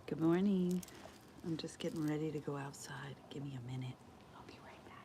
Good morning. I'm just getting ready to go outside. Give me a minute. I'll be right back.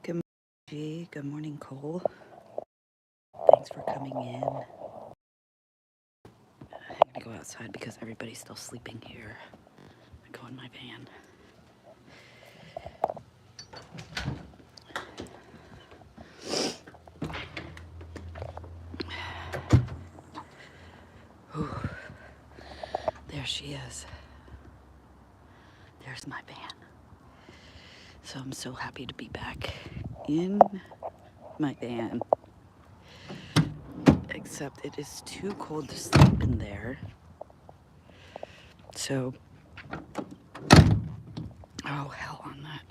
Good morning, G. Good morning, Cole. Thanks for coming in. I'm gonna go outside because everybody's still sleeping here. I go in my van. Ooh, there she is. There's my van. So I'm so happy to be back in my van. Except it is too cold to sleep in there. So, oh, hell on that.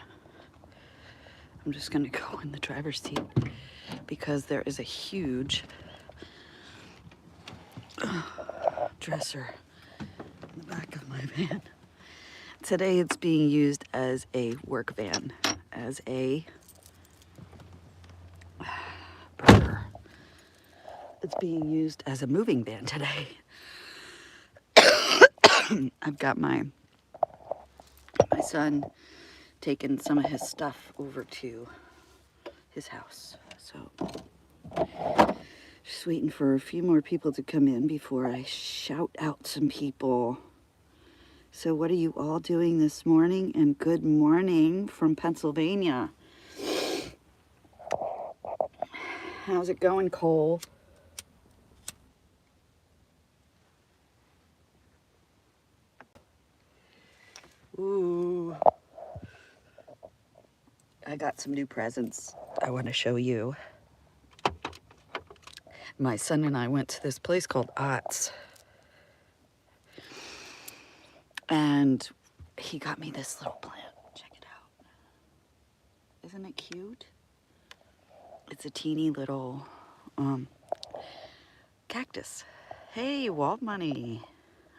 I'm just gonna go in the driver's seat because there is a huge dresser in the back of my van. Today it's being used as a work van, as a burger. It's being used as a moving van today. I've got my son taking some of his stuff over to his house. So just waiting for a few more people to come in before I shout out some people. So what are you all doing this morning? And good morning from Pennsylvania. How's it going, Cole? Ooh. I got some new presents I want to show you. My son and I went to this place called Dodds. And he got me this little plant. Check it out. Isn't it cute? It's a teeny little cactus. Hey, Walt Money.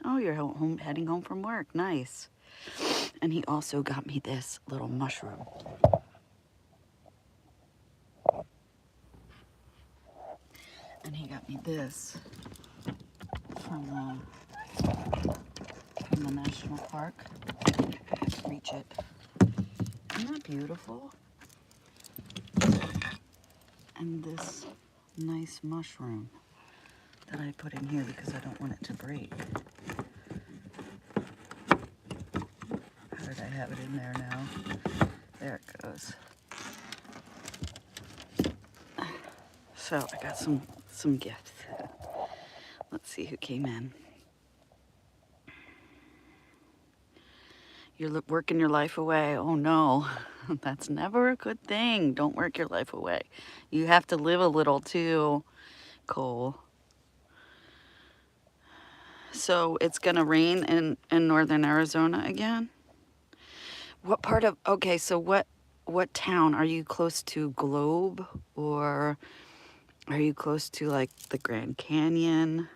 Oh, you're heading home from work. Nice. And he also got me this little mushroom. And he got me this from the national park. Reach it. Isn't that beautiful? And this nice mushroom that I put in here because I don't want it to break. How did I have it in there now? There it goes. So I got some gifts. Let's see who came in. You're working your life away. Oh no, that's never a good thing. Don't work your life away. You have to live a little too, Cole. So it's gonna rain in northern Arizona again? What part of, okay, so what town? Are you close to Globe, or are you close to like the Grand Canyon?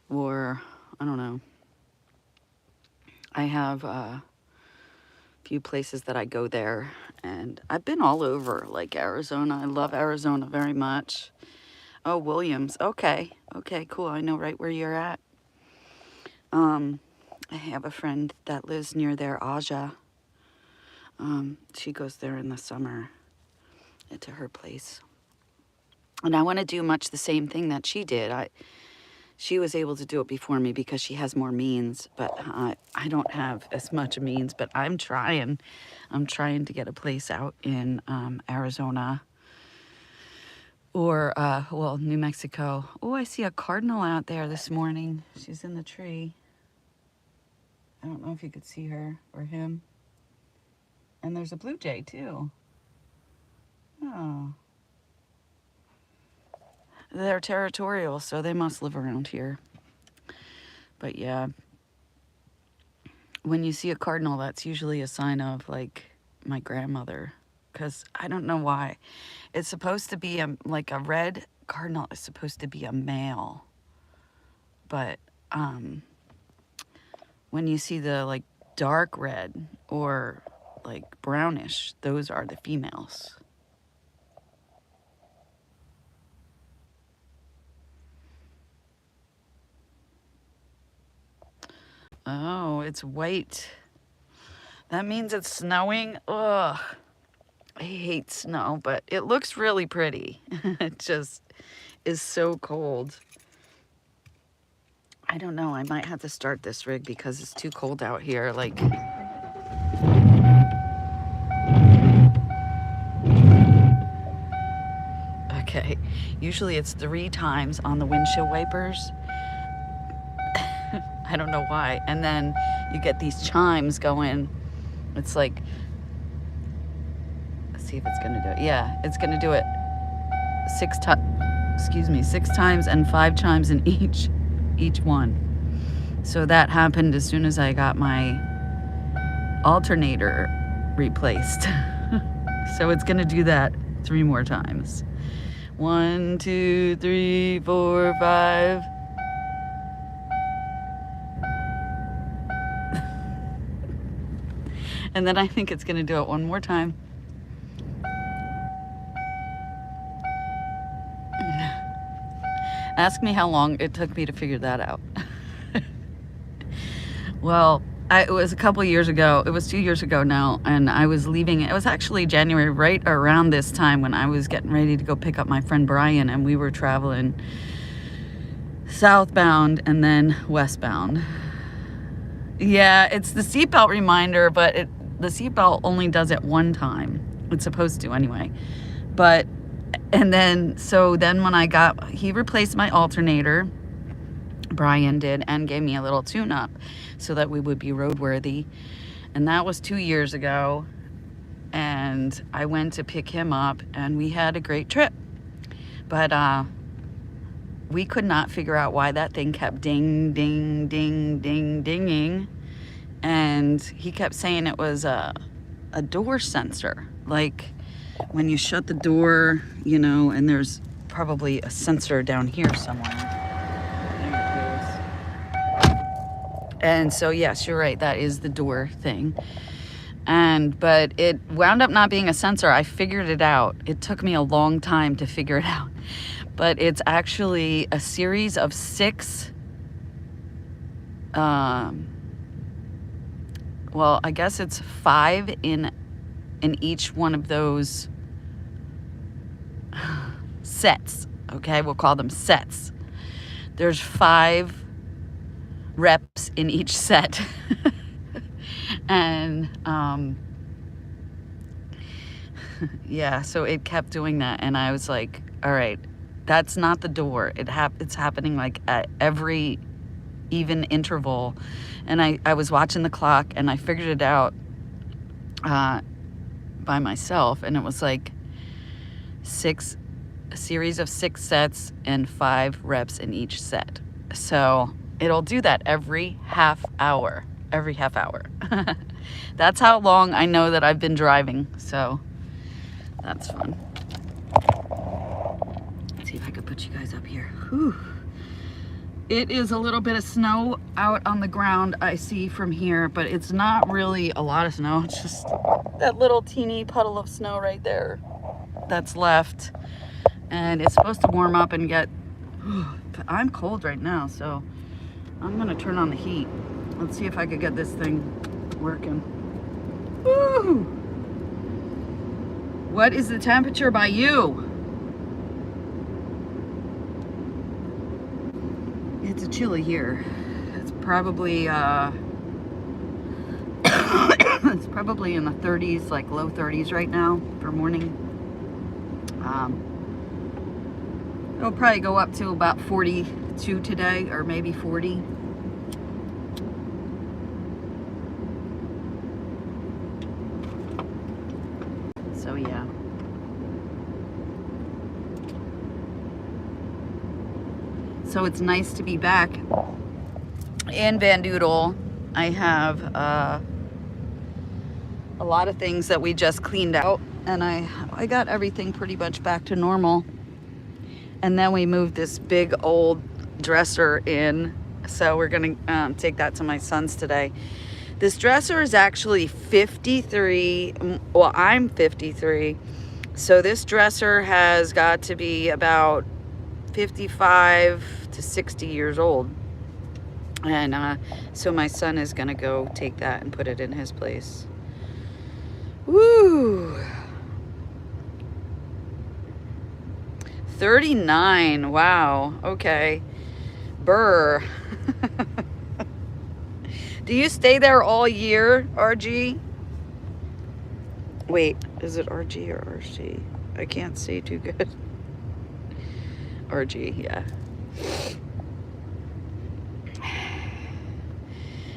Or, I don't know. I have a few places that I go there, and I've been all over, like Arizona. I love Arizona very much. Oh, Williams. Okay. Okay, cool. I know right where you're at. I have a friend that lives near there, Aja. She goes there in the summer to her place. And I want to do much the same thing that she did. She was able to do it before me because she has more means, but I don't have as much means, but I'm trying. I'm trying to get a place out in Arizona or, well, New Mexico. Oh, I see a cardinal out there this morning. She's in the tree. I don't know if you could see her or him. And there's a blue jay, too. Oh. They're territorial, so they must live around here. But yeah. when you see a cardinal, that's usually a sign of like my grandmother, because I don't know why. It's supposed to be like a red cardinal is supposed to be a male, but when you see the like dark red or like brownish, those are the females. Oh, it's white. That means it's snowing. Ugh. I hate snow, but it looks really pretty. It just is so cold. I don't know. I might have to start this rig because it's too cold out here. Like, okay. Usually it's 3 times on the windshield wipers. I don't know why. And then you get these chimes going. It's like, let's see if it's gonna do it. Yeah, it's gonna do it 6 times. Excuse me, 6 times and 5 chimes in each one. So that happened as soon as I got my alternator replaced. So it's gonna do that 3 more times. 1, 2, 3, 4, 5. And then I think it's gonna do it 1 more time. Ask me how long it took me to figure that out. Well, it was a couple years ago. It was 2 years ago now, and I was leaving. It was actually January, right around this time when I was getting ready to go pick up my friend Brian, and we were traveling southbound and then westbound. Yeah, it's the seatbelt reminder, but the seatbelt only does it 1 time. It's supposed to anyway. But, and then, so then when he replaced my alternator, Brian did, and gave me a little tune-up so that we would be roadworthy. And that was 2 years ago. And I went to pick him up, and we had a great trip. But we could not figure out why that thing kept ding, ding, ding, ding, dinging. And he kept saying it was a door sensor. Like when you shut the door, you know, and there's probably a sensor down here somewhere. And so, yes, you're right. That is the door thing. But it wound up not being a sensor. I figured it out. It took me a long time to figure it out. But it's actually a series of 6, well, I guess it's 5 in each one of those sets. Okay, we'll call them sets. There's 5 reps in each set. And yeah, so it kept doing that, and I was like, all right, that's not the door. It's happening like at every even interval. And I was watching the clock, and I figured it out by myself, and it was like a series of 6 sets and 5 reps in each set. So it'll do that every half hour. That's how long I know that I've been driving, so that's fun. Let's see if I can put you guys up here. Whew. It is a little bit of snow out on the ground I see from here, but it's not really a lot of snow. It's just that little teeny puddle of snow right there that's left. And it's supposed to warm up and get... I'm cold right now, so I'm gonna turn on the heat. Let's see if I could get this thing working. Woo! What is the temperature by you? It's a chilly here. It's probably it's probably in the 30s, like low 30s right now for morning. It'll probably go up to about 42 today, or maybe 40. So yeah. So it's nice to be back in VanDoodle. I have a lot of things that we just cleaned out, and I got everything pretty much back to normal. And then we moved this big old dresser in, so we're gonna take that to my son's today. This dresser is actually 53, well, I'm 53, so this dresser has got to be about 55 to 60 years old. And so my son is gonna go take that and put it in his place. Woo! 39, wow, okay. Burr. Do you stay there all year, RG? Wait, is it RG or RC? I can't see too good. RG, yeah.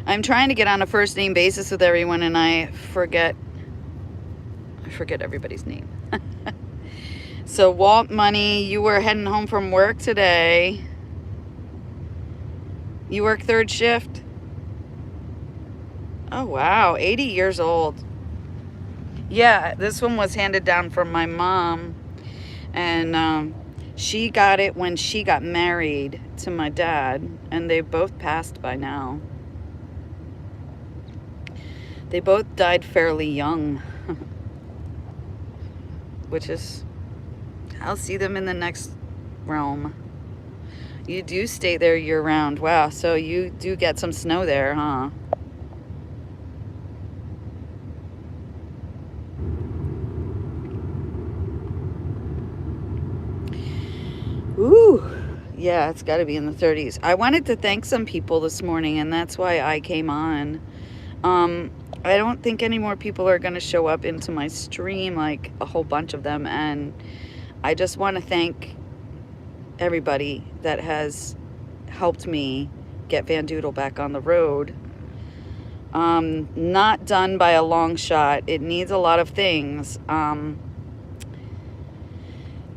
I'm trying to get on a first name basis with everyone, and I forget everybody's name. So Walt Money, you were heading home from work today. You work third shift? Oh wow, 80 years old. Yeah, this one was handed down from my mom, and she got it when she got married to my dad, and they both passed by now. They both died fairly young, which is, I'll see them in the next realm. You do stay there year round. Wow, so you do get some snow there, huh? Ooh, yeah, it's got to be in the 30s. I wanted to thank some people this morning, and that's why I came on. I don't think any more people are going to show up into my stream, like a whole bunch of them, and I just want to thank everybody that has helped me get VanDoodle back on the road. Not done by a long shot. It needs a lot of things.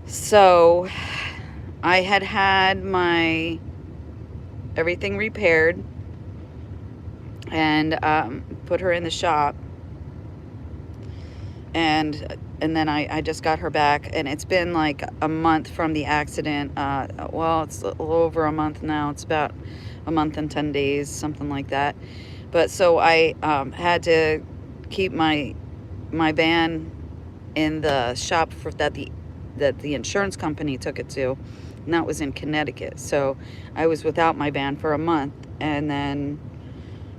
So I had my everything repaired and put her in the shop, and then I just got her back, and it's been like a month from the accident. Well, it's a little over a month now. It's about a month and 10 days, something like that. But so I had to keep my van in the shop that the insurance company took it to, and that was in Connecticut. So I was without my van for a month, and then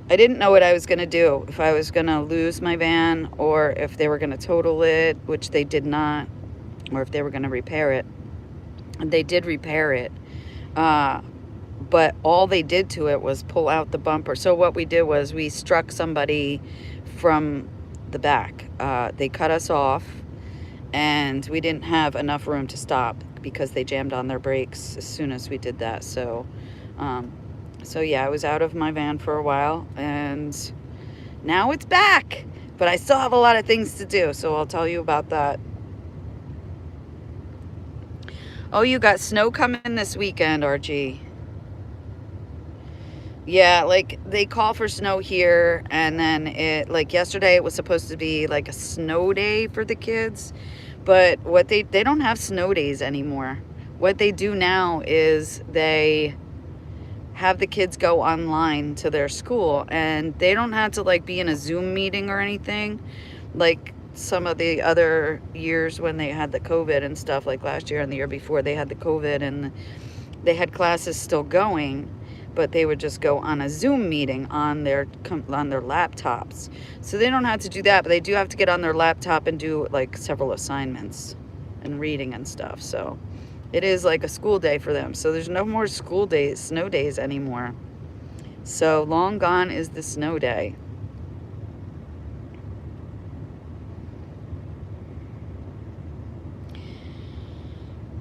I didn't know what I was going to do, if I was going to lose my van or if they were going to total it, which they did not, or if they were going to repair it. And they did repair it, but all they did to it was pull out the bumper. So what we did was we struck somebody from the back. They cut us off, and we didn't have enough room to stop because they jammed on their brakes as soon as we did that. So yeah, I was out of my van for a while, and now it's back. But I still have a lot of things to do, so I'll tell you about that. Oh, you got snow coming this weekend, RG. Yeah, like they call for snow here, and then like yesterday it was supposed to be like a snow day for the kids, but what they don't have snow days anymore. What they do now is they have the kids go online to their school, and they don't have to like be in a Zoom meeting or anything like some of the other years when they had the COVID and stuff, like last year and the year before they had the COVID and they had classes still going, but they would just go on a Zoom meeting on their laptops. So they don't have to do that, but they do have to get on their laptop and do like several assignments and reading and stuff. So it is like a school day for them. So there's no more snow days anymore. So long gone is the snow day.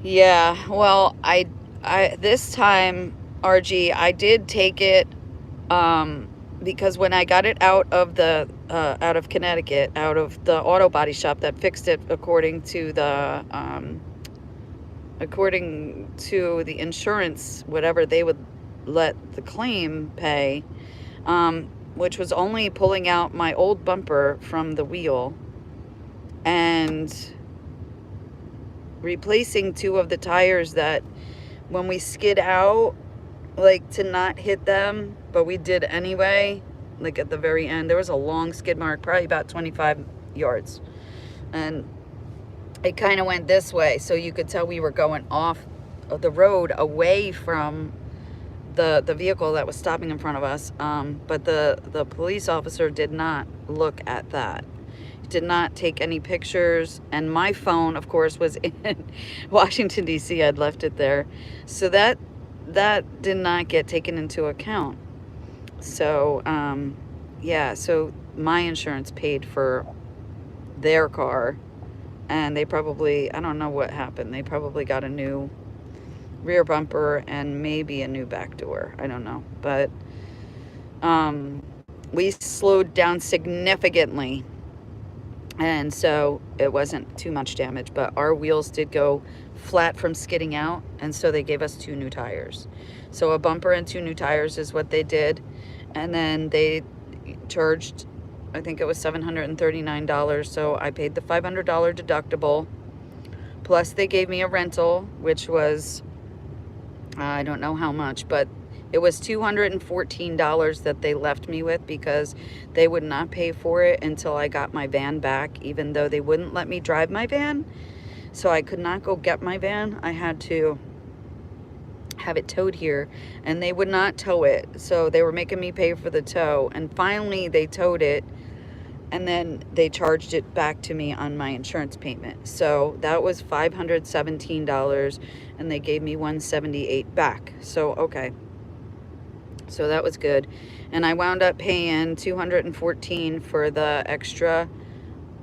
Yeah, well, I this time, RG, I did take it because when I got it out of Connecticut, out of the auto body shop that fixed it according to the insurance, whatever they would let the claim pay, which was only pulling out my old bumper from the wheel and replacing 2 of the tires that when we skid out, like to not hit them, but we did anyway, like at the very end, there was a long skid mark, probably about 25 yards. And it kind of went this way, so you could tell we were going off of the road away from the vehicle that was stopping in front of us. But the police officer did not look at that. He did not take any pictures. And my phone, of course, was in Washington, D.C. I'd left it there. So that did not get taken into account. So, yeah, so my insurance paid for their car. And they probably, I don't know what happened. They probably got a new rear bumper and maybe a new back door. I don't know. But we slowed down significantly. And so it wasn't too much damage. But our wheels did go flat from skidding out. And so they gave us 2 new tires. So a bumper and 2 new tires is what they did. And then they charged, I think it was $739, so I paid the $500 deductible. Plus they gave me a rental, which was, I don't know how much, but it was $214 that they left me with because they would not pay for it until I got my van back, even though they wouldn't let me drive my van. So I could not go get my van. I had to have it towed here, and they would not tow it. So they were making me pay for the tow, and finally they towed it. And then they charged it back to me on my insurance payment. So that was $517, and they gave me $178 back. So, okay. So that was good. And I wound up paying $214 for the extra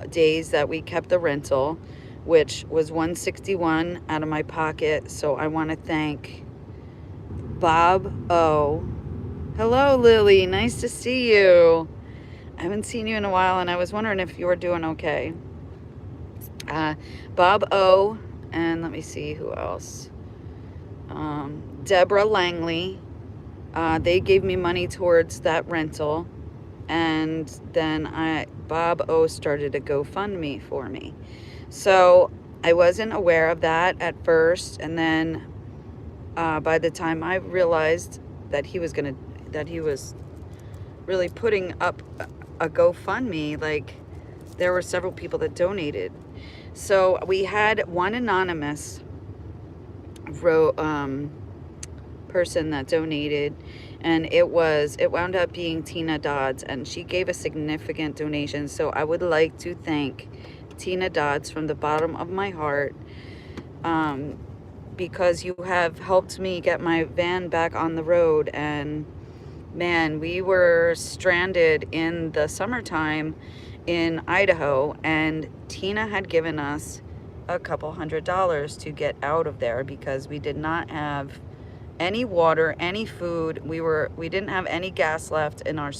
days that we kept the rental, which was $161 out of my pocket. So I want to thank Bob O. Hello, Lily. Nice to see you. I haven't seen you in a while, and I was wondering if you were doing okay. Bob O, and let me see who else. Deborah Langley. They gave me money towards that rental, and then Bob O started a GoFundMe for me. So I wasn't aware of that at first, and then by the time I realized that he was really putting up a GoFundMe, like there were several people that donated. So we had one anonymous person that donated, and it wound up being Tina Dodds, and she gave a significant donation. So I would like to thank Tina Dodds from the bottom of my heart, because you have helped me get my van back on the road. And man, we were stranded in the summertime in Idaho, and Tina had given us a couple $100 to get out of there because we did not have any water, any food. We didn't have any gas left in our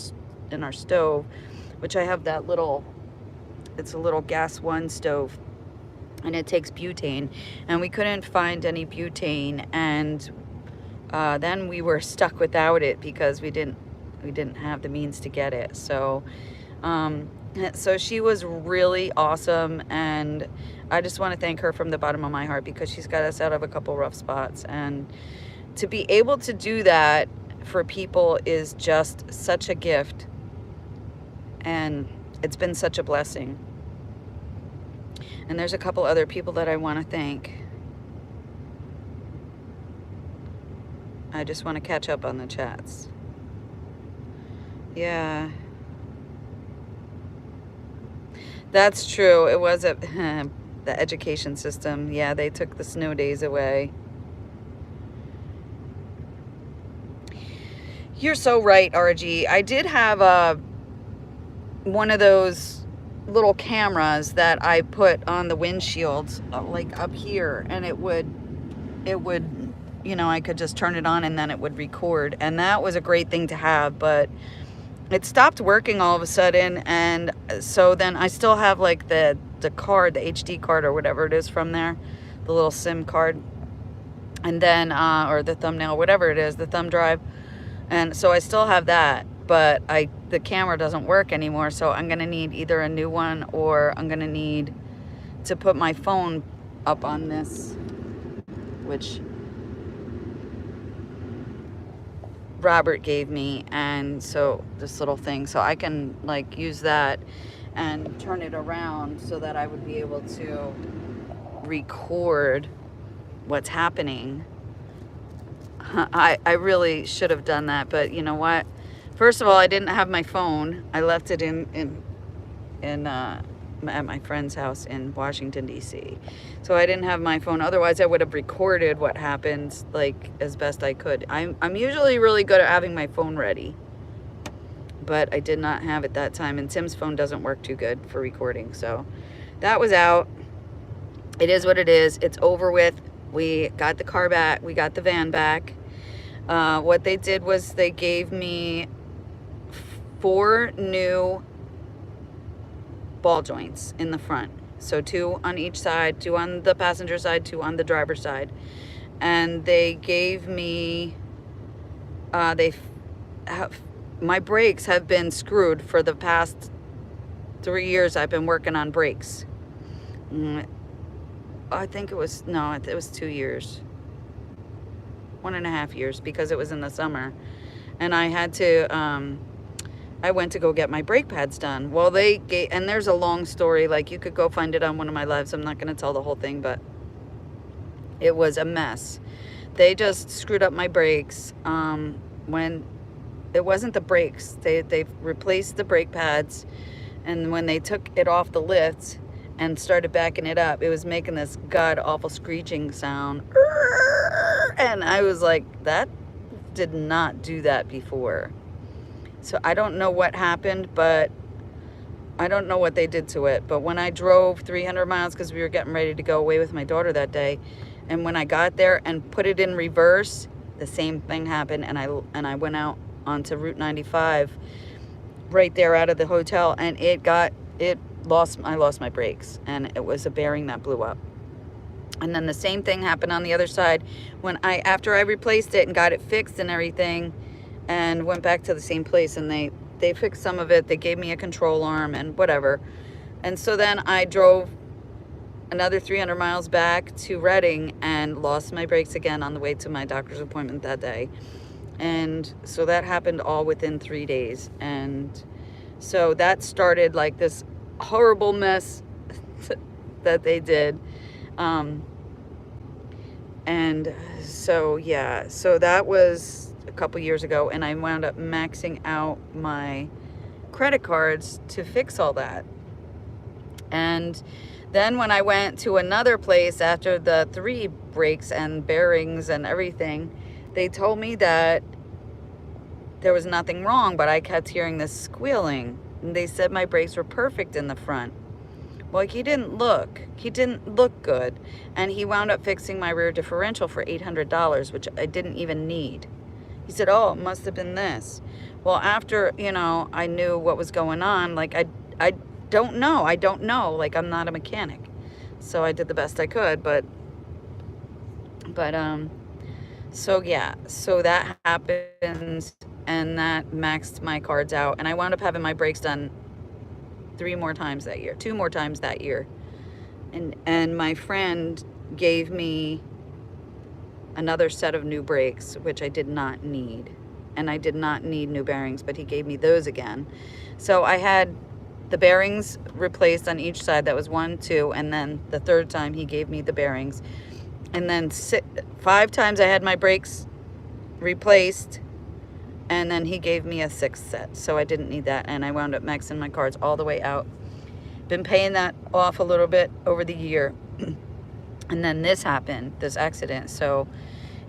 stove, which I have that it's a little gas 1 stove, and it takes butane, and we couldn't find any butane, and then we were stuck without it because we didn't have the means to get it. So so she was really awesome, and I just want to thank her from the bottom of my heart because she's got us out of a couple rough spots. And to be able to do that for people is just such a gift, and it's been such a blessing. And there's a couple other people that I want to thank. I just want to catch up on the chats. Yeah. That's true. It was the education system. Yeah, they took the snow days away. You're so right, RG. I did have one of those little cameras that I put on the windshield, like up here, and it would, you know, I could just turn it on and then it would record, and that was a great thing to have. But it stopped working all of a sudden, and so then I still have like the card, the HD card or whatever it is from there, the little SIM card, and then or the thumbnail, whatever it is, the thumb drive. And so I still have that, but the camera doesn't work anymore, so I'm gonna need either a new one, or I'm gonna need to put my phone up on this, which Robert gave me, and so this little thing, so I can like use that and turn it around so that I would be able to record what's happening. I really should have done that, but you know what? First of all, I didn't have my phone. I left it at my friend's house in Washington, D.C. So I didn't have my phone. Otherwise, I would have recorded what happened like as best I could. I'm usually really good at having my phone ready, but I did not have it that time, and Tim's phone doesn't work too good for recording. So that was out. It is what it is. It's over with. We got the car back. We got the van back. What they did was they gave me 4 new ball joints in the front. So 2 on each side, 2 on the passenger side, 2 on the driver's side. And they gave me, my brakes have been screwed for the past 3 years. I've been working on brakes. I think it was 2 years. 1.5 years, because it was in the summer. And I had to, I went to go get my brake pads done. Well, and there's a long story, like you could go find it on one of my lives. I'm not going to tell the whole thing, but it was a mess. They just screwed up my brakes. When it wasn't the brakes, they replaced the brake pads, and when they took it off the lift and started backing it up, it was making this god awful screeching sound. And I was like, that did not do that before. So I don't know what happened, but I don't know what they did to it. But when I drove 300 miles, because we were getting ready to go away with my daughter that day, and when I got there and put it in reverse, the same thing happened. And I went out onto Route 95 right there out of the hotel, and I lost my brakes, and it was a bearing that blew up. And then the same thing happened on the other side after I replaced it and got it fixed and everything, and went back to the same place, and they fixed some of it. They gave me a control arm and whatever. And so then I drove another 300 miles back to Reading and lost my brakes again on the way to my doctor's appointment that day. And so that happened all within 3 days. And so that started like this horrible mess that they did. And so, yeah, so that was a couple years ago, and I wound up maxing out my credit cards to fix all that. And then when I went to another place after the 3 brakes and bearings and everything, they told me that there was nothing wrong, but I kept hearing this squealing. And they said my brakes were perfect in the front. Well, he didn't look good. And he wound up fixing my rear differential for $800, which I didn't even need. He said, oh, it must have been this. Well, after, I knew what was going on, like, I don't know. Like, I'm not a mechanic. So I did the best I could, but so yeah, so that happened, and that maxed my cards out, and I wound up having my brakes done 2 more times that year. And my friend gave me another set of new brakes, which I did not need. And I did not need new bearings, but he gave me those again. So I had the bearings replaced on each side. That was 1, 2, and then the 3rd time he gave me the bearings. And then 5 times I had my brakes replaced, and then he gave me a 6th set. So I didn't need that, and I wound up maxing my cards all the way out. Been paying that off a little bit over the year. And then this happened, this accident. So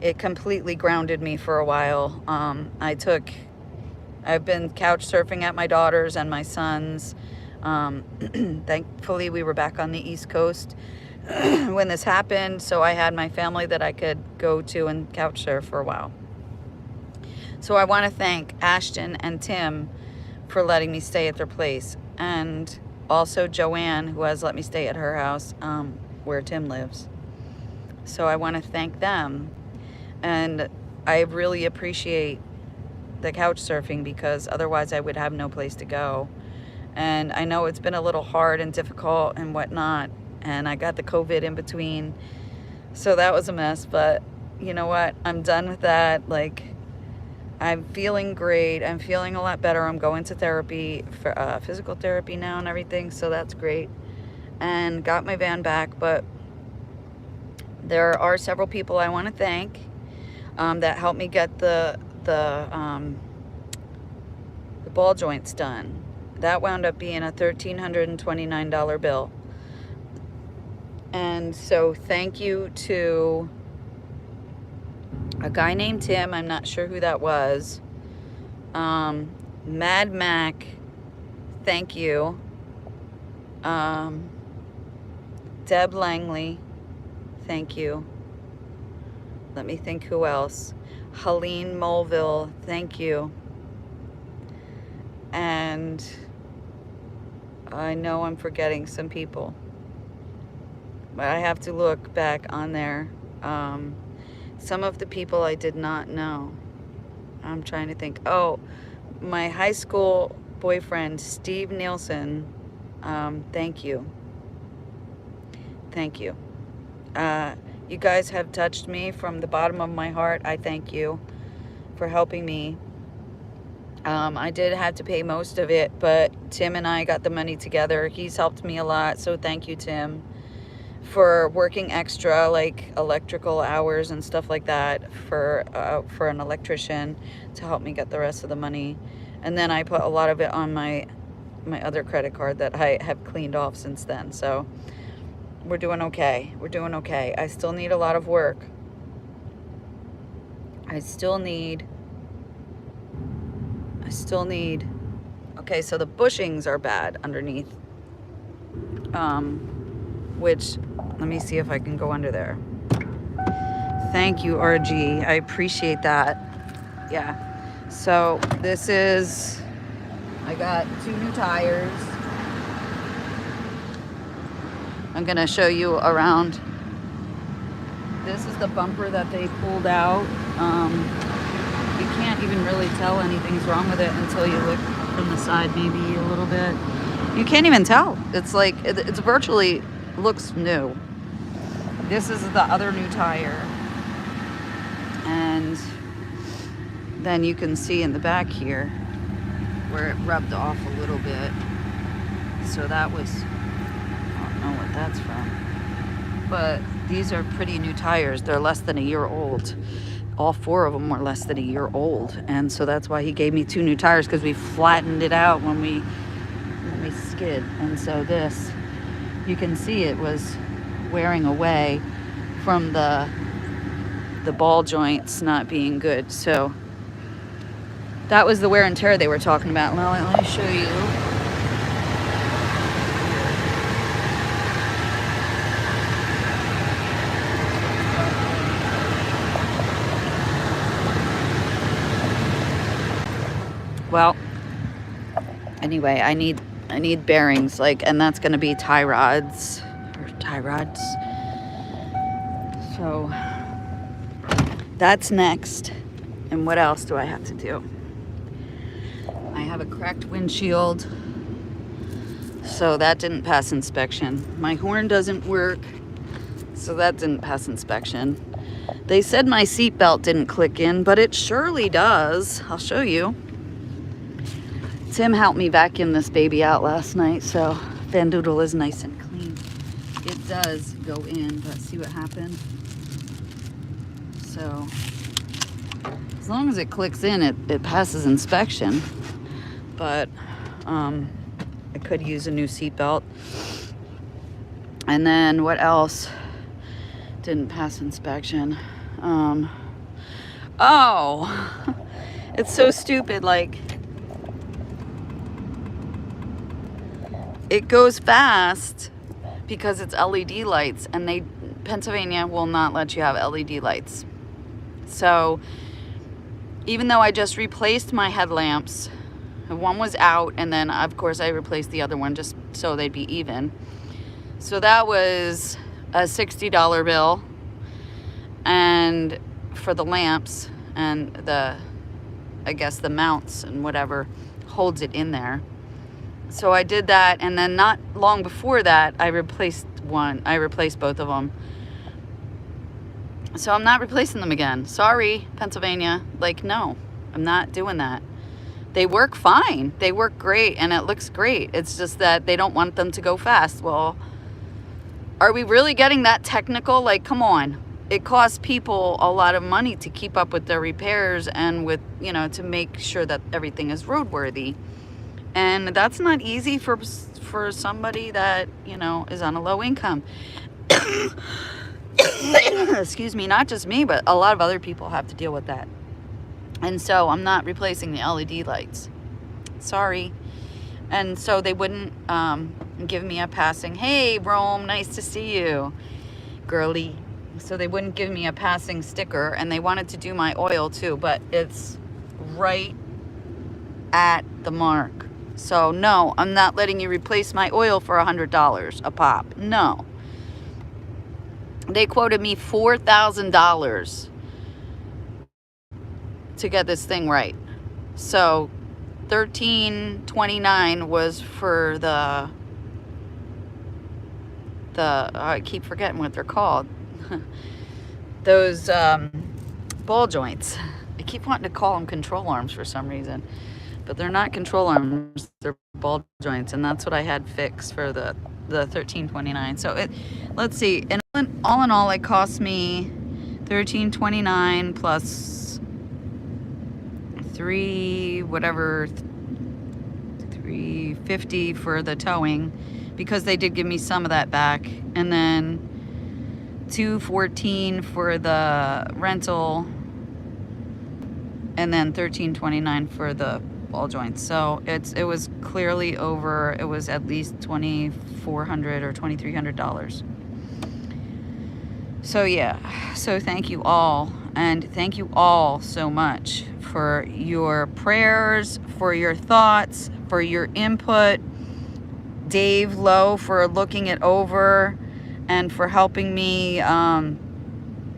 it completely grounded me for a while. I've been couch surfing at my daughter's and my son's. Thankfully, we were back on the East Coast when this happened. So I had my family that I could go to and couch surf for a while. So I want to thank Ashton and Tim for letting me stay at their place. And also Joanne, who has let me stay at her house where Tim lives. So I want to thank them. And I really appreciate the couch surfing, because otherwise I would have no place to go. And I know it's been a little hard and difficult and whatnot, and I got the COVID in between, so that was a mess. But you know what? I'm done with that. Like, I'm feeling great. I'm feeling a lot better. I'm going to therapy, for physical therapy now and everything, so that's great. And got my van back. But there are several people I want to thank that helped me get the ball joints done. That wound up being a $1,329 bill. And so thank you to a guy named Tim. I'm not sure who that was. Mad Mac, thank you. Deb Langley, thank you. Let me think who else. Helene Mulvihill, thank you. And I know I'm forgetting some people, but I have to look back on there. Some of the people I did not know. I'm trying to think. Oh, my high school boyfriend, Steve Nilsen, thank you. Thank you. You guys have touched me from the bottom of my heart. I thank you for helping me. I did have to pay most of it, but Tim and I got the money together. He's helped me a lot, so thank you, Tim, for working extra, like electrical hours and stuff like that, for an electrician to help me get the rest of the money. And then I put a lot of it on my other credit card that I have cleaned off since then. So we're doing okay. We're doing okay. I still need a lot of work. I still need. Okay, so the bushings are bad underneath. Which, let me see if I can go under there. Thank you, RG. I appreciate that. Yeah. So this is, I got 2 new tires. I'm gonna show you around. This is the bumper that they pulled out. You can't even really tell anything's wrong with it until you look from the side, maybe a little bit. You can't even tell. It's like, it's virtually looks new. This is the other new tire. And then you can see in the back here where it rubbed off a little bit. So that was, I don't know what that's from. But these are pretty new tires. They're less than a year old. All 4 of them were less than a year old. And so that's why he gave me 2 new tires, because we flattened it out when we skid. And so this, you can see it was wearing away from the ball joints not being good. So that was the wear and tear they were talking about. Now let me show you. Well, anyway, I need bearings, like, and that's going to be tie rods. So that's next. And what else do I have to do? I have a cracked windshield, so that didn't pass inspection. My horn doesn't work, so that didn't pass inspection. They said my seatbelt didn't click in, but it surely does. I'll show you. Tim helped me vacuum this baby out last night, so VanDoodle is nice and clean. It does go in, but see what happened? So as long as it clicks in, it passes inspection. But I could use a new seatbelt. And then what else didn't pass inspection? Oh, it's so stupid. Like, it goes fast because it's LED lights, and Pennsylvania will not let you have LED lights. So even though I just replaced my headlamps, one was out, and then of course I replaced the other one just so they'd be even. So that was a $60 bill, and for the lamps and the I guess the mounts and whatever holds it in there. So I did that, and then not long before that, I replaced both of them. So I'm not replacing them again. Sorry, Pennsylvania. Like, no, I'm not doing that. They work fine. They work great, and it looks great. It's just that they don't want them to go fast. Well, are we really getting that technical? Like, come on. It costs people a lot of money to keep up with their repairs and with, you know, to make sure that everything is roadworthy. And that's not easy for somebody that, you know, is on a low income. Excuse me, not just me, but a lot of other people have to deal with that. And so I'm not replacing the LED lights. Sorry. And so they wouldn't give me a passing, hey, Rome, nice to see you, girly. So they wouldn't give me a passing sticker, and they wanted to do my oil too, but it's right at the mark. So no, I'm not letting you replace my oil for $100 a pop. No. They quoted me $4,000 to get this thing right. So $13.29 was for the I keep forgetting what they're called. Those ball joints. I keep wanting to call them control arms for some reason, but they're not control arms, they're ball joints, and that's what I had fixed for the $13.29. So let's see, and all in all, it cost me $13.29 plus $3.50 for the towing, because they did give me some of that back, and then $2.14 for the rental, and then $13.29 for the ball joints. So it was clearly over. It was at least $2,400 or $2,300. So yeah, so thank you all, and thank you all so much for your prayers, for your thoughts, for your input. Dave Lowe for looking it over and for helping me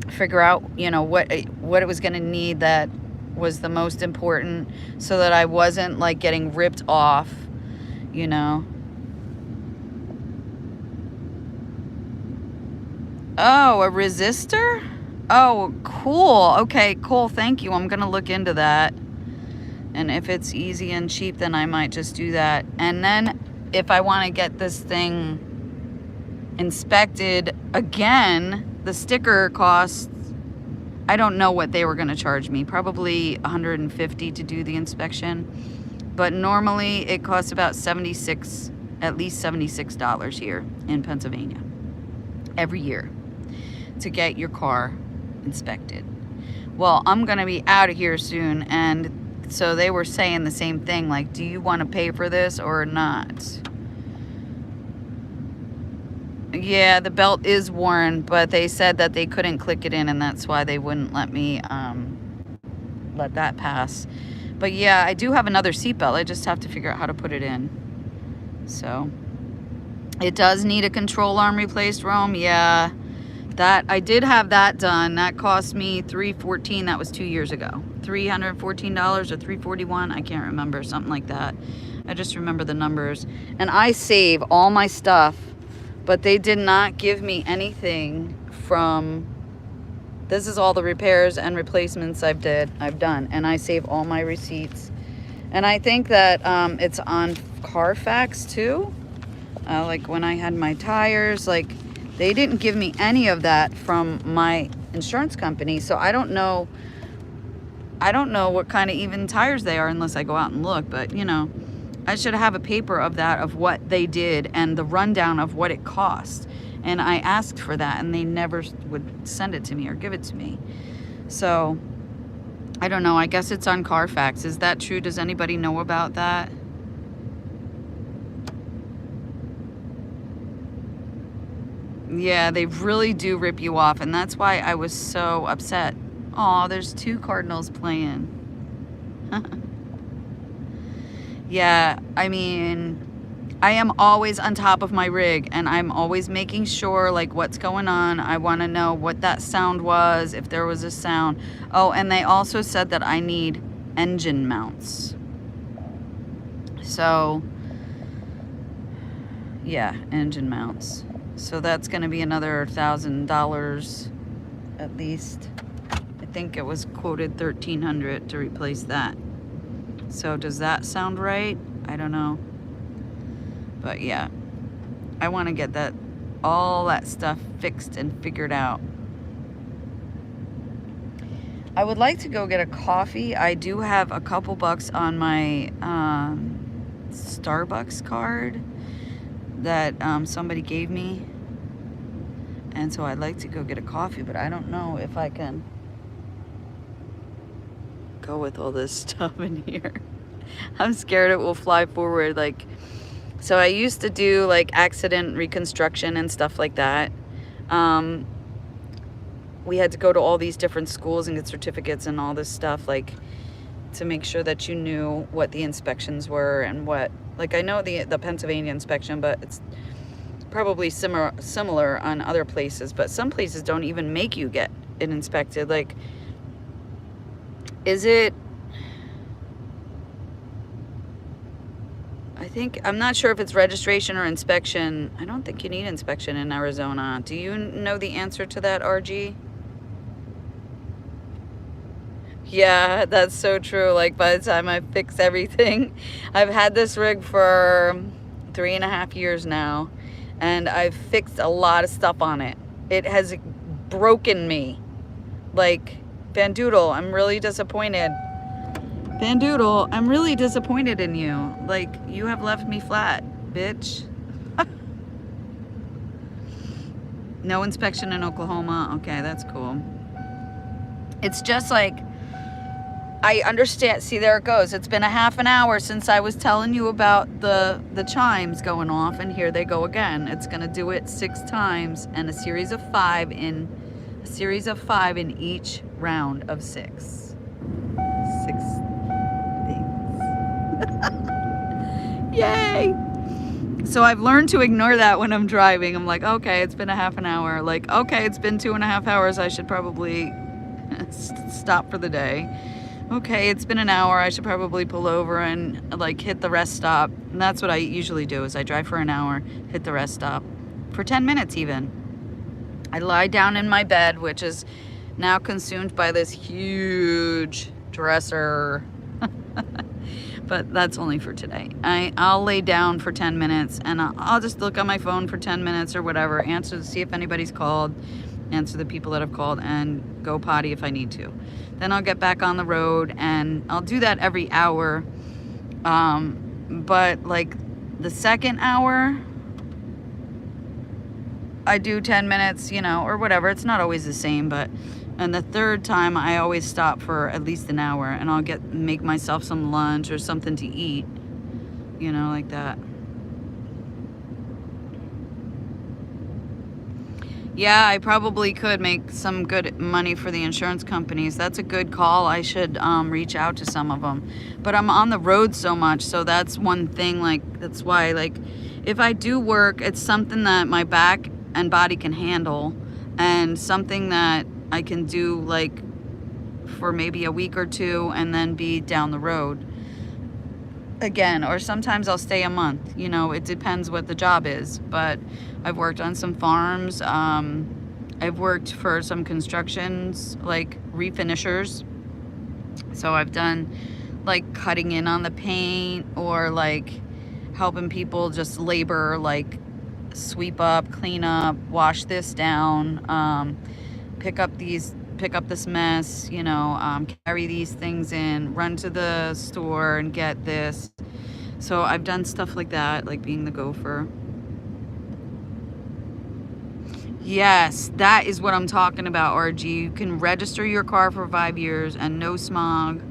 figure out, you know, what it was going to need that was the most important, so that I wasn't like getting ripped off, you know. Oh, a resistor? Oh, cool. Okay, cool. Thank you. I'm going to look into that. And if it's easy and cheap, then I might just do that. And then if I want to get this thing inspected again, the sticker costs, I don't know what they were going to charge me, probably $150 to do the inspection, but normally it costs about at least $76 here in Pennsylvania every year to get your car inspected. Well, I'm going to be out of here soon, and so they were saying the same thing, like, do you want to pay for this or not? Yeah, the belt is worn, but they said that they couldn't click it in, and that's why they wouldn't let me let that pass. But yeah, I do have another seatbelt. I just have to figure out how to put it in. So it does need a control arm replaced, Rome. Yeah, that I did have that done. That cost me $314. That was 2 years ago. $314 or $341. I can't remember, something like that. I just remember the numbers. And I save all my stuff, but they did not give me anything from, this is all the repairs and replacements I've done, and I save all my receipts. And I think that it's on Carfax too. Like when I had my tires, like they didn't give me any of that from my insurance company, so I don't know what kind of even tires they are unless I go out and look. But you know, I should have a paper of that, of what they did and the rundown of what it cost. And I asked for that, and they never would send it to me or give it to me. So I don't know. I guess it's on Carfax. Is that true? Does anybody know about that? Yeah, they really do rip you off, and that's why I was so upset. Aw, there's 2 cardinals playing. Yeah, I mean, I am always on top of my rig, and I'm always making sure, like, what's going on. I want to know what that sound was, if there was a sound. Oh, and they also said that I need engine mounts. So yeah, engine mounts. So that's going to be another $1,000 at least. I think it was quoted $1,300 to replace that. So does that sound right? I don't know. But yeah, I want to get that, all that stuff fixed and figured out. I would like to go get a coffee. I do have a couple bucks on my Starbucks card that somebody gave me. And so I'd like to go get a coffee, but I don't know if I can go with all this stuff in here. I'm scared it will fly forward. Like, so I used to do like accident reconstruction and stuff like that. We had to go to all these different schools and get certificates and all this stuff, like to make sure that you knew what the inspections were and what, like I know the Pennsylvania inspection, but it's probably similar on other places, but some places don't even make you get it inspected. Like, is it, I think, I'm not sure if it's registration or inspection. I don't think you need inspection in Arizona. Do you know the answer to that, RG? Yeah, that's so true. Like, by the time I fix everything, I've had this rig for 3.5 years now, and I've fixed a lot of stuff on it. It has broken me. Like, VanDoodle, I'm really disappointed. VanDoodle, I'm really disappointed in you. Like, you have left me flat, bitch. No inspection in Oklahoma. Okay, that's cool. It's just like, I understand. See, there it goes. It's been a half an hour since I was telling you about the chimes going off, and here they go again. It's gonna do it 6 times and a series of 5 in each round of 6. 6 things. Yay! So I've learned to ignore that when I'm driving. I'm like, okay, it's been a half an hour. Like, okay, it's been 2.5 hours. I should probably stop for the day. Okay, it's been an hour. I should probably pull over and like hit the rest stop. And that's what I usually do, is I drive for an hour, hit the rest stop for 10 minutes even. I lie down in my bed, which is now consumed by this huge dresser. But that's only for today. I'll lay down for 10 minutes and I'll just look on my phone for 10 minutes or whatever, answer to see if anybody's called, answer the people that have called, and go potty if I need to. Then I'll get back on the road, and I'll do that every hour. But like the second hour, I do 10 minutes, you know, or whatever. It's not always the same, but, and the third time I always stop for at least an hour, and I'll make myself some lunch or something to eat, you know, like that. Yeah, I probably could make some good money for the insurance companies. That's a good call. I should reach out to some of them. But I'm on the road so much, so that's one thing. Like, that's why, like, if I do work, it's something that my back and body can handle, and something that I can do, like, for maybe a week or 2 and then be down the road again. Or sometimes I'll stay a month. You know, it depends what the job is. But I've worked on some farms. I've worked for some constructions, like refinishers. So I've done like cutting in on the paint, or like helping people just labor, like sweep up, clean up, wash this down, pick up this mess, you know, carry these things in, run to the store and get this. So I've done stuff like that, like being the gopher. Yes, that is what I'm talking about, RG. You can register your car for 5 years and no smog.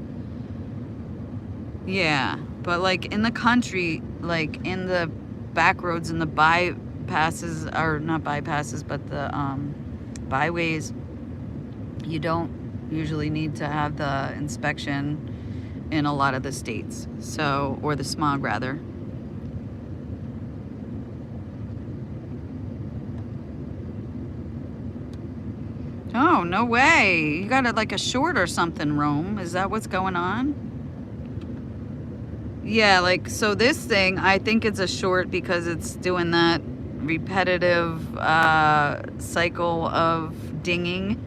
Yeah, but like in the country, like in the back roads and the bypasses, or not bypasses, but the byways, you don't usually need to have the inspection in a lot of the states. So, or the smog rather. Oh, no way. You got it like a short or something, Rome. Is that what's going on? Yeah, like, so this thing, I think it's a short because it's doing that repetitive cycle of dinging.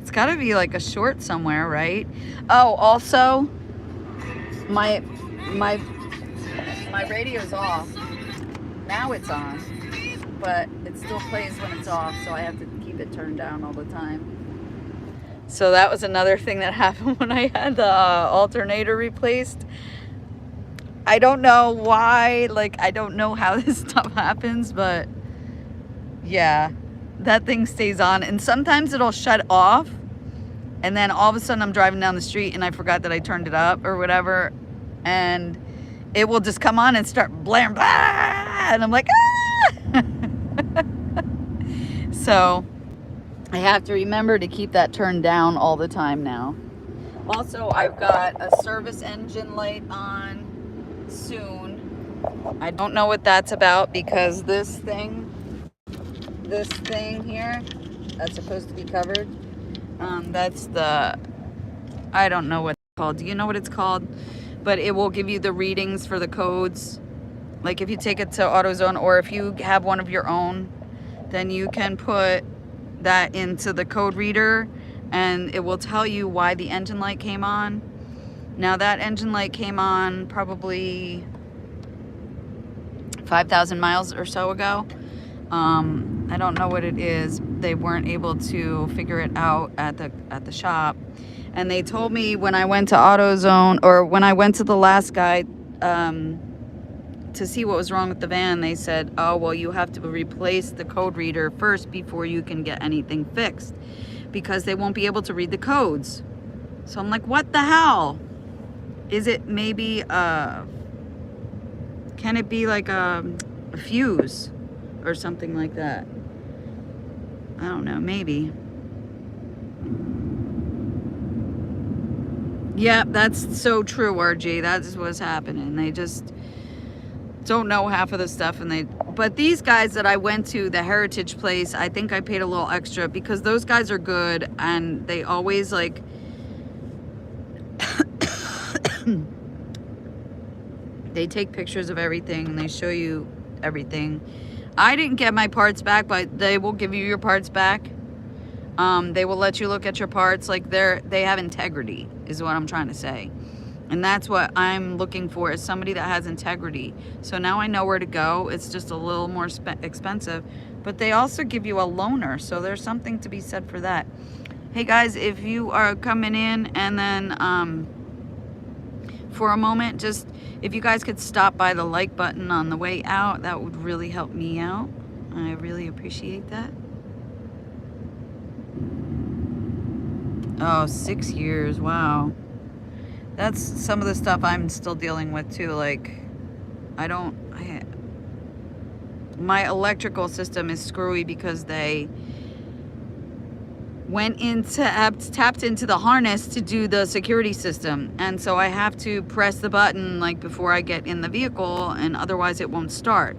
It's got to be like a short somewhere, right? Oh, also, my my my radio's off. Now it's on, but it still plays when it's off, so I have to keep it turned down all the time. So that was another thing that happened when I had the alternator replaced. I don't know why, like, I don't know how this stuff happens, but yeah, that thing stays on, and sometimes it'll shut off, and then all of a sudden I'm driving down the street and I forgot that I turned it up or whatever, and it will just come on and start blaring, blah, and I'm like, ah! So I have to remember to keep that turned down all the time now. Also, I've got a service engine light on soon. I don't know what that's about because this thing here that's supposed to be covered, that's the, I don't know what it's called. Do you know what it's called? But it will give you the readings for the codes. Like if you take it to AutoZone, or if you have one of your own, then you can put that into the code reader and it will tell you why the engine light came on. Now that engine light came on probably 5,000 miles or so ago. I don't know what it is. They weren't able to figure it out at the shop. And they told me when I went to AutoZone, or when I went to the last guy to see what was wrong with the van, they said, oh, well, you have to replace the code reader first before you can get anything fixed, because they won't be able to read the codes. So I'm like, what the hell? Is it maybe, can it be like a fuse or something like that? I don't know, maybe. Yeah, that's so true, RG. That is what's happening. They just don't know half of the stuff, but these guys that I went to, the Heritage place, I think I paid a little extra because those guys are good and they always like they take pictures of everything and they show you everything. I didn't get my parts back, but they will give you your parts back. They will let you look at your parts. Like they have integrity is what I'm trying to say. And that's what I'm looking for, is somebody that has integrity. So now I know where to go. It's just a little more expensive, but they also give you a loaner. So there's something to be said for that. Hey guys, if you are coming in and then for a moment, just if you guys could stop by the like button on the way out, that would really help me out. I really appreciate that. Oh, 6 years, wow. That's some of the stuff I'm still dealing with too. Like, my electrical system is screwy because they tapped into the harness to do the security system. And so I have to press the button like before I get in the vehicle, and otherwise it won't start.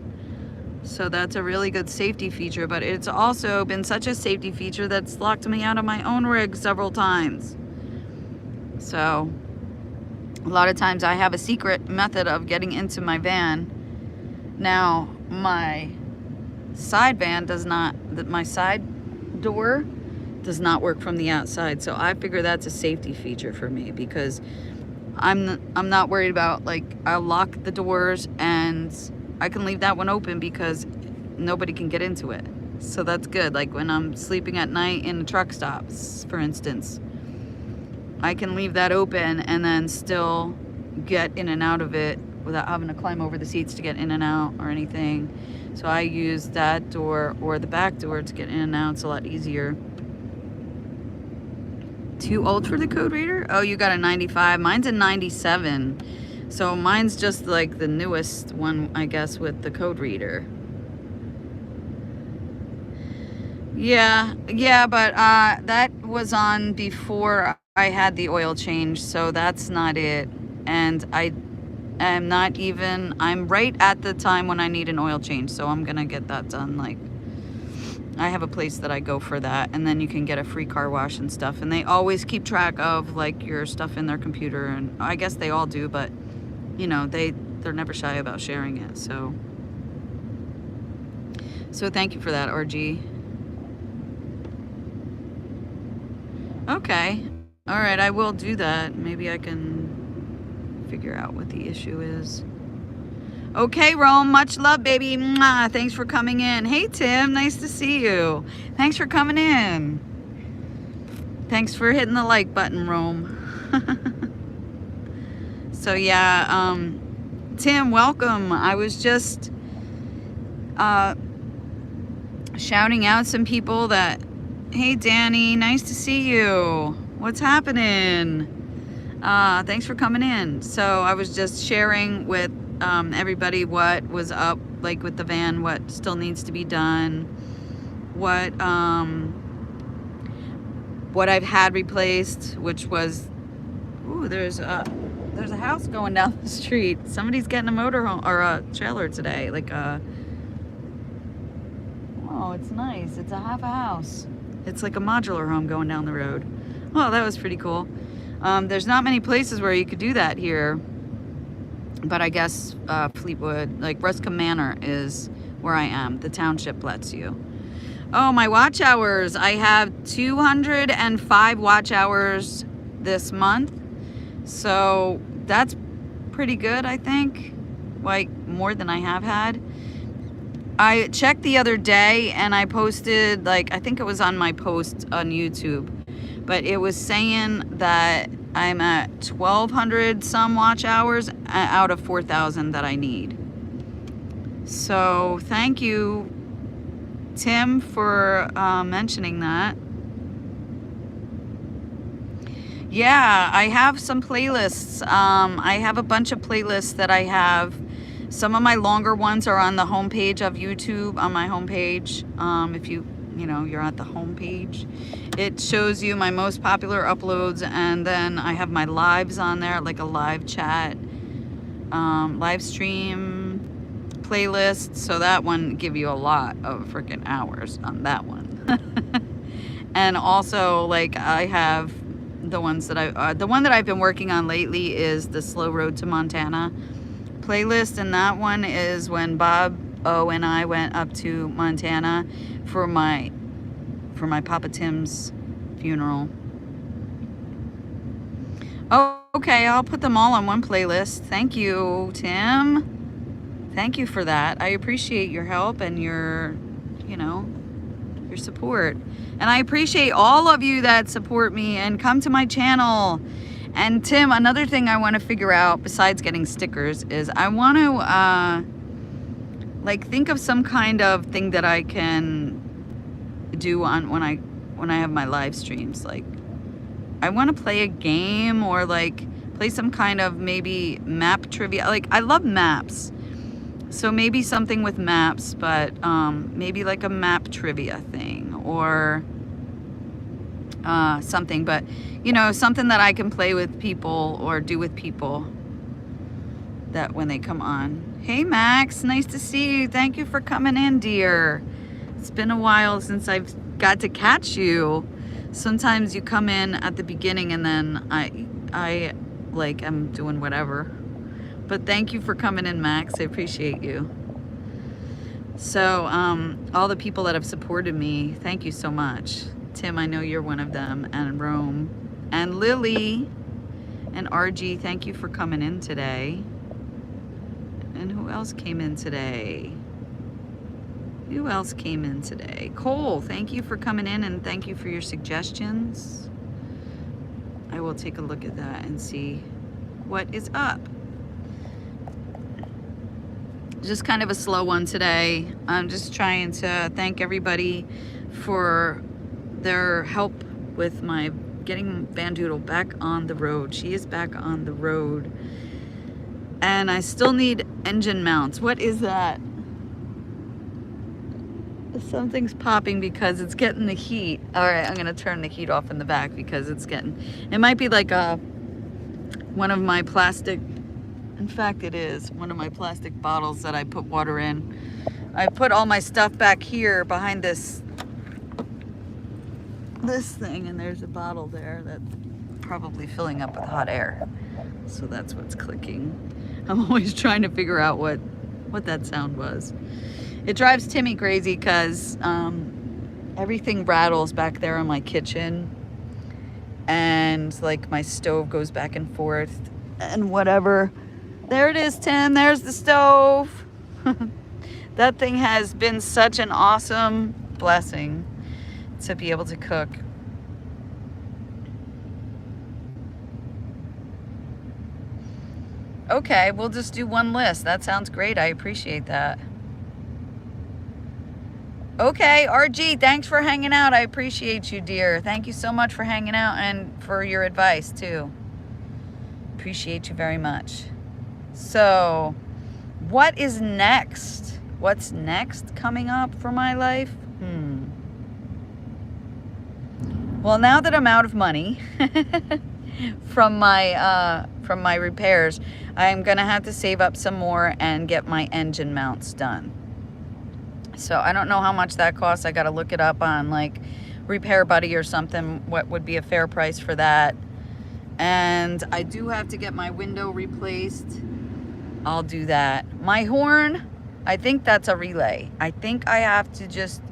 So that's a really good safety feature, but it's also been such a safety feature that's locked me out of my own rig several times. So a lot of times I have a secret method of getting into my van. Now, my side van does not, my side door does not work from the outside. So I figure that's a safety feature for me, because I'm not worried about, like, I'll lock the doors and I can leave that one open because nobody can get into it. So that's good. Like when I'm sleeping at night in truck stops, for instance, I can leave that open and then still get in and out of it without having to climb over the seats to get in and out or anything. So I use that door or the back door to get in and out. It's a lot easier. Too old for the code reader? Oh, you got a 95. Mine's a 97. So mine's just like the newest one, I guess, with the code reader. Yeah, but that was on before I had the oil change, so that's not it. And I'm right at the time when I need an oil change, so I'm gonna get that done. Like, I have a place that I go for that, and then you can get a free car wash and stuff. And they always keep track of like your stuff in their computer, and I guess they all do, but you know, they're never shy about sharing it. So thank you for that, RG. Okay. All right, I will do that. Maybe I can figure out what the issue is. Okay, Rome, much love, baby. Mwah. Thanks for coming in. Hey, Tim, nice to see you. Thanks for coming in. Thanks for hitting the like button, Rome. So yeah, Tim, welcome. I was just shouting out some people that, hey, Danny, nice to see you. What's happening? Thanks for coming in. So I was just sharing with everybody what was up, like with the van, what still needs to be done, what I've had replaced, which was, ooh, there's a house going down the street. Somebody's getting a motorhome or a trailer today, like a, oh, it's nice. It's a half a house. It's like a modular home going down the road. Oh, that was pretty cool. There's not many places where you could do that here, but I guess Fleetwood, like Ruscombe Manor is where I am. The township lets you. Oh, my watch hours. I have 205 watch hours this month. So that's pretty good, I think. Like more than I have had. I checked the other day and I posted, like, I think it was on my post on YouTube, but it was saying that I'm at 1,200 some watch hours out of 4,000 that I need. So thank you, Tim, for mentioning that. Yeah, I have some playlists. I have a bunch of playlists that I have. Some of my longer ones are on the homepage of YouTube, on my homepage. If you're at the homepage, it shows you my most popular uploads, and then I have my lives on there, like a live chat, live stream playlist. So that one give you a lot of freaking hours on that one. And also, like, I have the ones that the one that I've been working on lately is the Slow Road to Montana playlist, and that one is when Bob O and I went up to Montana for my Papa Tim's funeral. Oh, okay, I'll put them all on one playlist. Thank you, Tim. Thank you for that. I appreciate your help and your support. And I appreciate all of you that support me and come to my channel. And Tim, another thing I want to figure out besides getting stickers is I want to think of some kind of thing that I can do on when I have my live streams. Like, I want to play a game or like play some kind of maybe map trivia. Like, I love maps. So maybe something with maps, but maybe like a map trivia thing or something, but something that I can play with people or do with people that when they come on. Hey Max, nice to see you. Thank you for coming in, dear. It's been a while since I've got to catch you. Sometimes you come in at the beginning and then I like am doing whatever. But thank you for coming in, Max. I appreciate you. So all the people that have supported me, thank you so much. Tim, I know you're one of them, and Rome, and Lily, and RG, thank you for coming in today. And who else came in today? Who else came in today? Cole, thank you for coming in, and thank you for your suggestions. I will take a look at that and see what is up. Just kind of a slow one today. I'm just trying to thank everybody for their help with my getting VanDoodle back on the road. She is back on the road. And I still need engine mounts. What is that? Something's popping because it's getting the heat. All right, I'm gonna turn the heat off in the back because it's getting, it might be like one of my plastic, in fact it is, one of my plastic bottles that I put water in. I put all my stuff back here behind this thing, and there's a bottle there that's probably filling up with hot air. So that's what's clicking. I'm always trying to figure out what that sound was. It drives Timmy crazy because everything rattles back there in my kitchen, and like my stove goes back and forth and whatever. There it is, Tim. There's the stove. That thing has been such an awesome blessing to be able to cook. Okay, we'll just do one list. That sounds great. I appreciate that. Okay, RG, thanks for hanging out. I appreciate you, dear. Thank you so much for hanging out and for your advice, too. Appreciate you very much. So, what is next? What's next coming up for my life? Well, now that I'm out of money from my repairs, I'm gonna have to save up some more and get my engine mounts done. So I don't know how much that costs. I gotta look it up on like Repair Buddy or something, what would be a fair price for that. And I do have to get my window replaced. I'll do that. My horn, I think that's a relay. I think I have to just,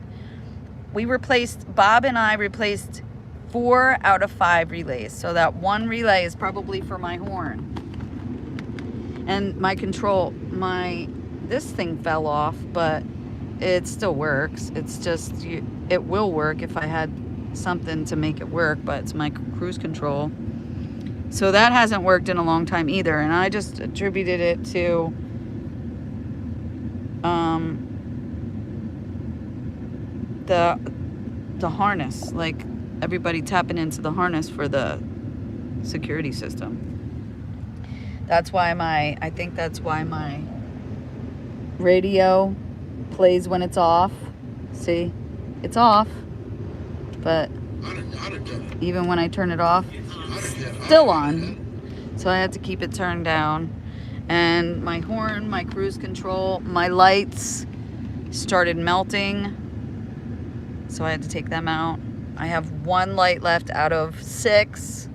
Bob and I replaced 4 out of 5 relays. So that one relay is probably for my horn. And my control, this thing fell off, but it still works. It's just, it will work if I had something to make it work, but it's my cruise control. So that hasn't worked in a long time either. And I just attributed it to the harness, like everybody tapping into the harness for the security system. That's why I think that's why my radio plays when it's off. See, it's off, but even when I turn it off, it's still on. So I had to keep it turned down. And my horn, my cruise control, my lights started melting, so I had to take them out. I have 1 light left out of 5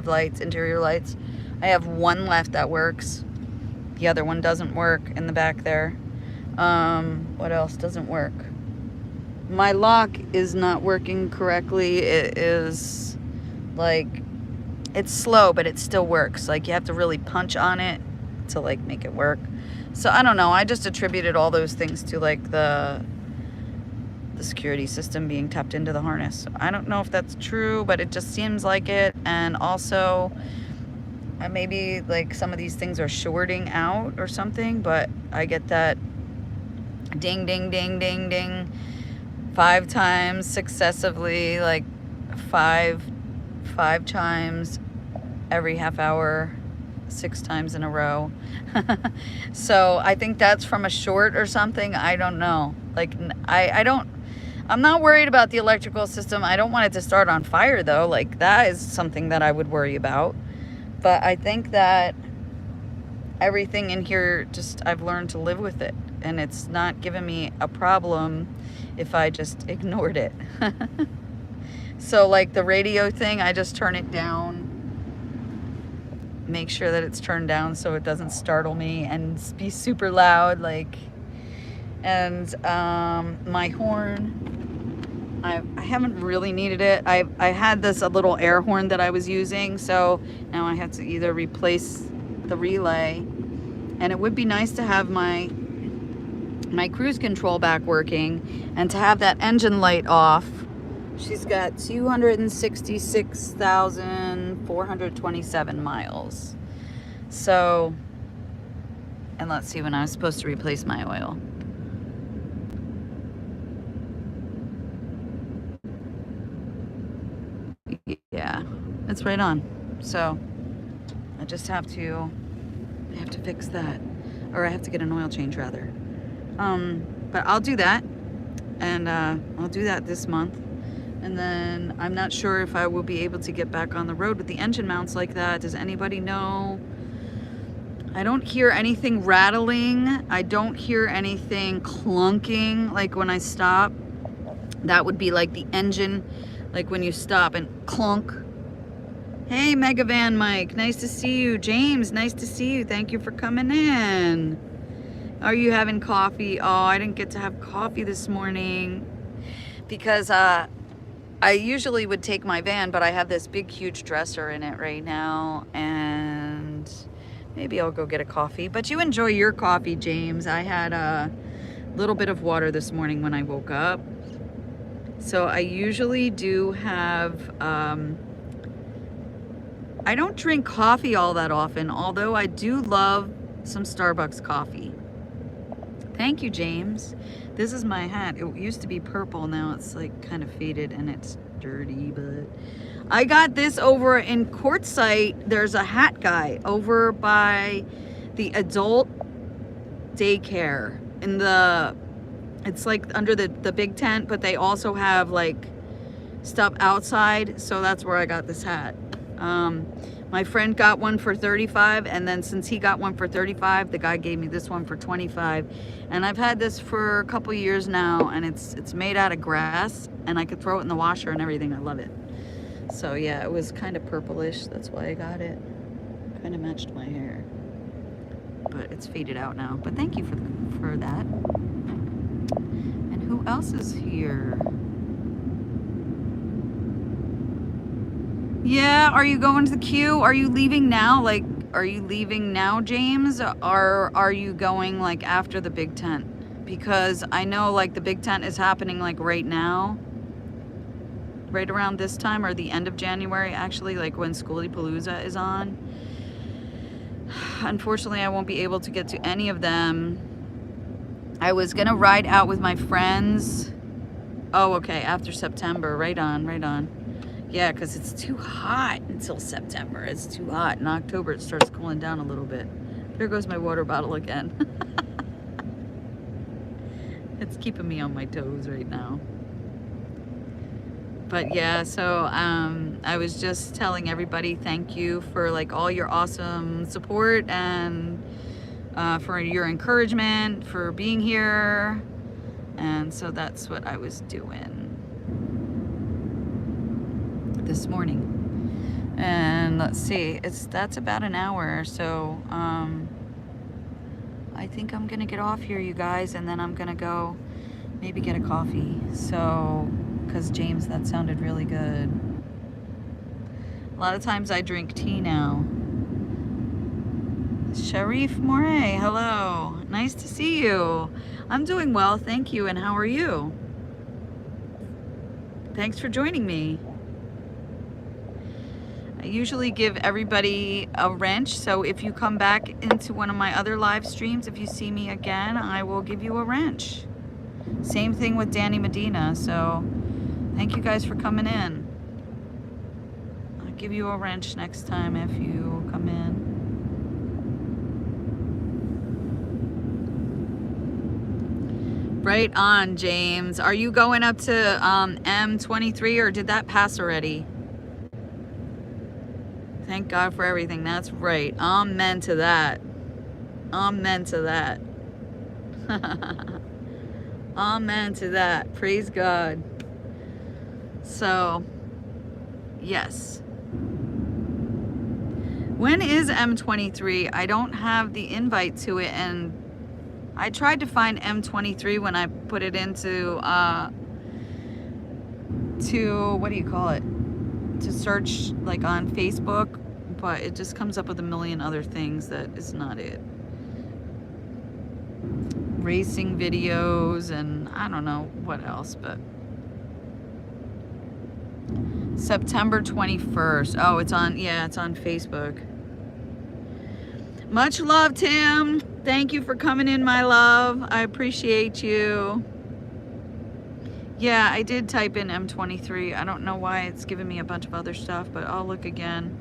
lights, interior lights. I have 1 left that works. The other one doesn't work in the back there. What else doesn't work? My lock is not working correctly. It is like, it's slow, but it still works. Like you have to really punch on it to like make it work. So I don't know. I just attributed all those things to like the security system being tapped into the harness. I don't know if that's true, but it just seems like it. And also, maybe like some of these things are shorting out or something, but I get that ding, ding, ding, ding, ding 5 times successively, like five times every half hour, 6 times in a row. So I think that's from a short or something. I don't know. Like I'm not worried about the electrical system. I don't want it to start on fire though. Like that is something that I would worry about. But I think that everything in here, just I've learned to live with it. And it's not giving me a problem if I just ignored it. So like the radio thing, I just turn it down. Make sure that it's turned down so it doesn't startle me and be super loud. Like, and my horn, I haven't really needed it. I had a little air horn that I was using, so now I have to either replace the relay, and it would be nice to have my cruise control back working and to have that engine light off. She's got 266,427 miles. So, and let's see when I was supposed to replace my oil. Yeah, it's right on. So I just have to fix that, or I have to get an oil change rather. But I'll do that, and I'll do that this month. And then I'm not sure if I will be able to get back on the road with the engine mounts like that. Does anybody know? I don't hear anything rattling. I don't hear anything clunking. Like when I stop, that would be like the engine, like when you stop and clunk. Hey, Megavan Mike, nice to see you. James, nice to see you. Thank you for coming in. Are you having coffee? Oh, I didn't get to have coffee this morning because I usually would take my van, but I have this big, huge dresser in it right now, and maybe I'll go get a coffee. But you enjoy your coffee, James. I had a little bit of water this morning when I woke up. So I usually do have, I don't drink coffee all that often, although I do love some Starbucks coffee. Thank you, James. This is my hat. It used to be purple. Now it's like kind of faded and it's dirty, but I got this over in Quartzsite. There's a hat guy over by the adult daycare in the, it's like under the big tent, but they also have like stuff outside. So that's where I got this hat. My friend got one for $35, and then since he got one for $35, the guy gave me this one for $25. And I've had this for a couple years now, and it's made out of grass, and I could throw it in the washer and everything. I love it. So yeah, it was kind of purplish. That's why I got it. Kind of matched my hair, but it's faded out now. But thank you for that. And who else is here? Yeah, are you going to the queue? Are you leaving now? Like, are you leaving now, James? Or are you going like after the big tent? Because I know like the big tent is happening like right now. Right around this time, or the end of January, actually, like when Schoolypalooza is on. Unfortunately, I won't be able to get to any of them. I was gonna ride out with my friends. Oh, okay, after September. Right on, right on. Yeah, because it's too hot until September. It's too hot. In October, it starts cooling down a little bit. There goes my water bottle again. It's keeping me on my toes right now. But yeah, so I was just telling everybody thank you for like all your awesome support and for your encouragement, for being here. And so that's what I was doing this morning. And let's see, that's about an hour. So I think I'm gonna get off here, you guys, and then I'm gonna go maybe get a coffee. So, because James, that sounded really good. A lot of times I drink tea now. Sharif Moray, hello. Nice to see you. I'm doing well, thank you. And how are you? Thanks for joining me. I usually give everybody a wrench, so if you come back into one of my other live streams, if you see me again, I will give you a wrench. Same thing with Danny Medina, so thank you guys for coming in. I'll give you a wrench next time if you come in. Right on, James. Are you going up to M23, or did that pass already? Thank God for everything. That's right. Amen to that. Amen to that. Amen to that. Praise God. So, yes. When is M23? I don't have the invite to it, and I tried to find M23 when I put it into what do you call it? To search like on Facebook, but it just comes up with a million other things that is not it. Racing videos and I don't know what else, but September 21st. Oh, it's on, yeah, it's on Facebook. Much love, Tim. Thank you for coming in, my love. I appreciate you. Yeah, I did type in M23. I don't know why it's giving me a bunch of other stuff, but I'll look again.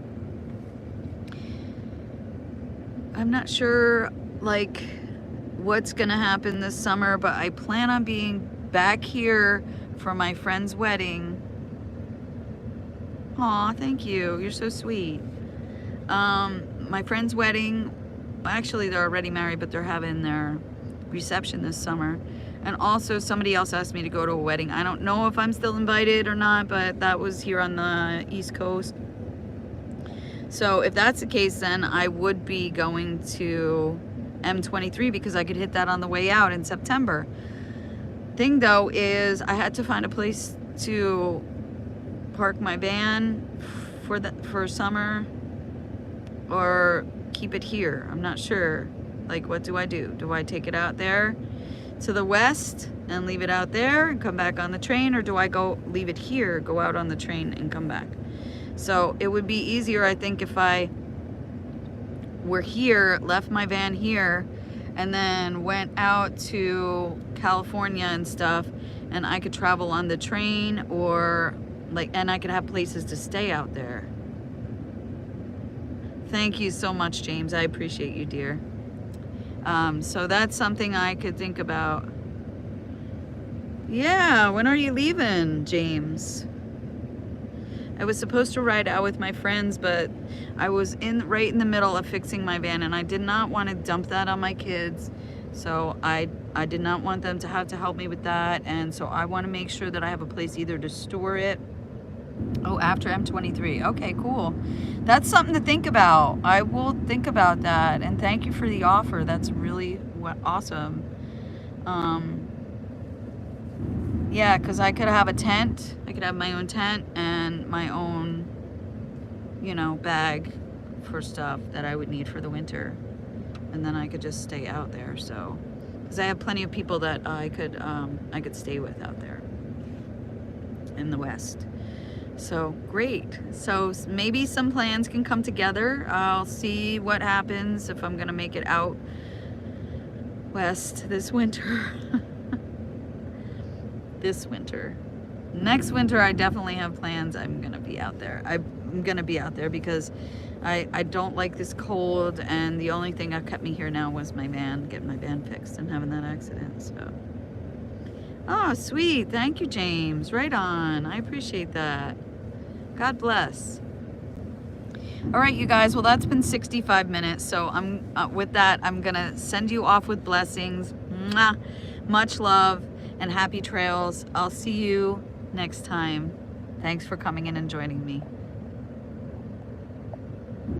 I'm not sure, like, what's gonna happen this summer, but I plan on being back here for my friend's wedding. Aw, thank you. You're so sweet. My friend's wedding, actually they're already married, but they're having their reception this summer. And also somebody else asked me to go to a wedding. I don't know if I'm still invited or not, but that was here on the East Coast. So if that's the case, then I would be going to M23 because I could hit that on the way out in September. Thing though is I had to find a place to park my van for summer or keep it here. I'm not sure. Like, what do I do? Do I take it out there to the west and leave it out there and come back on the train, or do I go leave it here, go out on the train and come back? So it would be easier, I think, if I were here, left my van here, and then went out to California and stuff, and I could travel on the train, or like, and I could have places to stay out there. Thank you so much, James. I appreciate you, dear. So that's something I could think about. Yeah, when are you leaving, James? I was supposed to ride out with my friends, but I was right in the middle of fixing my van, and I did not want to dump that on my kids. So I did not want them to have to help me with that, and so I want to make sure that I have a place either to store it. Oh, after M23. Okay, cool. That's something to think about. I will think about that, and thank you for the offer. That's really awesome. Yeah, because I could have a tent. I could have my own tent and my own, you know, bag for stuff that I would need for the winter. And then I could just stay out there. So, because I have plenty of people that I could stay with out there in the West. So great. So maybe some plans can come together. I'll see what happens if I'm gonna make it out west this winter. This winter. Next winter I definitely have plans. I'm gonna be out there. I'm gonna be out there because I don't like this cold, and the only thing that kept me here now was my van, getting my van fixed and having that accident. So, oh sweet, thank you, James. Right on. I appreciate that. God bless. All right, you guys, well, that's been 65 minutes. So I'm with that, I'm gonna send you off with blessings. Mwah. Much love and happy trails. I'll see you next time. Thanks for coming in and joining me.